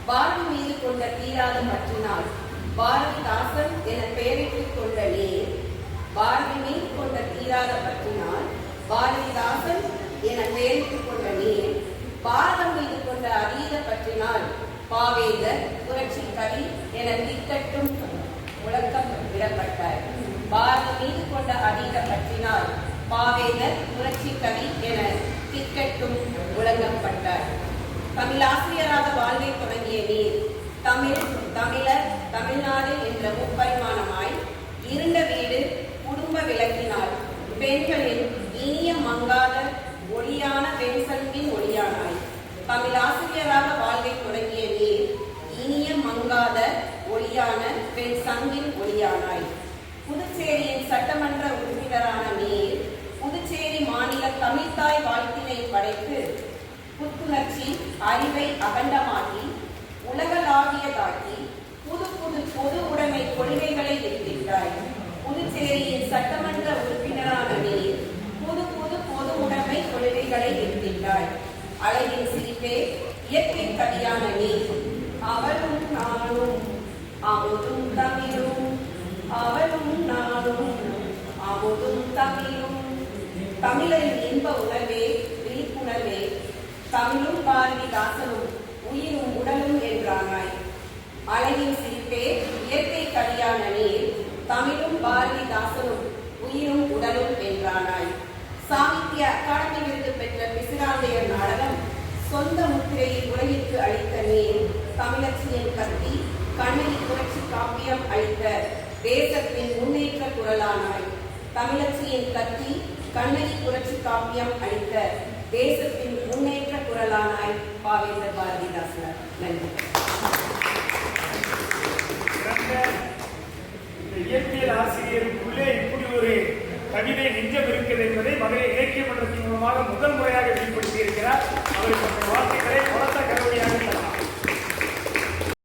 பாரதி மீது கொண்ட தீராத பற்றினால் பாரதிதாசன் என பெயரிட்டுக் கொண்ட நீர், பாரதி மீது கொண்ட தீராத பற்றினால் பாரதிதாசன் என பெயரிட்டுக் கொண்ட நீர், பாரதம் மீது கொண்ட அதீத பற்றினால் பாவேந்தர் புரட்சி கவி என திக்கட்டும் முழக்கம் விடப்பட்டார். பாரதி மீது கொண்ட அதீத பற்றினால் பாவேந்தர் புரட்சி கவி என திக்கட்டும் முழங்கப்பட்டார். தமிழாசிரியராக வாழ்வை தொடங்கிய நீர், தமிழ், தமிழர், தமிழ்நாடு என்ற முப்பரிமாணமாய் இருண்ட வீடு குடும்ப விளக்கினால் பெண்களின் இனிய மங்காத ஒளியான வெண்சங்கின் ஒளியானாய். தமிழாசிரியராக வாழ்வை தொடங்கிய நீர், இனிய மங்காத ஒளியான வெண்சங்கின் ஒளியானாய். புதுச்சேரியின் சட்டமன்ற உறுப்பினரான நீர், புதுச்சேரி மாநில தமிழ்தாய் வாழ்த்தினை படைத்து புத்துணர்ச்சி அறிவை அகண்டமாக்கி உலகளாவியதாக்கி புது புது பொது உடைமை கொள்கைகளை எதிர்த்தாய். புதுச்சேரியின் சட்டமன்ற உறுப்பினரான நீர், புது புது பொது உடைமை கொள்கைகளை எதிர்த்தாய். அழகின் சிரிப்பே இயற்கை கதியான நீர், அவளும் நானும் அமுதும் தமிழும், அவளும் நானும் அமுதும் தமிழும், தமிழரின் இன்ப உணர்வே விழிப்புணர்வே, தமிழும் பாரதிதாசனும் உயிரும் உடலும் என்றானாய். அழகின் சிரிப்பே இயற்கை கதியான நீர், தமிழும் பாரதிதாசனும் உயிரும் உடலும் என்றானாய். சாகித்ய அகாடமி விருது பெற்ற பிசிராந்தையர் நாடகம் சொந்த முத்திரையில் உலகிற்கு அளித்த நீர், தமிழச்சியின் கத்தி கண்ணகி புரட்சி காப்பியம் அளித்த தேசத்தின் முன்னேற்ற குரலானாய். தமிழச்சியின் கத்தி கண்ணகி புரட்சி காப்பியம் அளித்த தேசத்தின் முன்னேற்ற குரலானாய் பாவேந்தர் பாரதிதாசன். நன்றி. இயற்பியல் ஆசிரியருக்குள்ளே இப்படி ஒரு கவிதை நெஞ்சம் இருக்கிறது என்பதை மதுரை இலக்கிய மன்றத்தின் மூலமாக முதல் முறையாக வெளிப்படுத்தியிருக்கிறார்.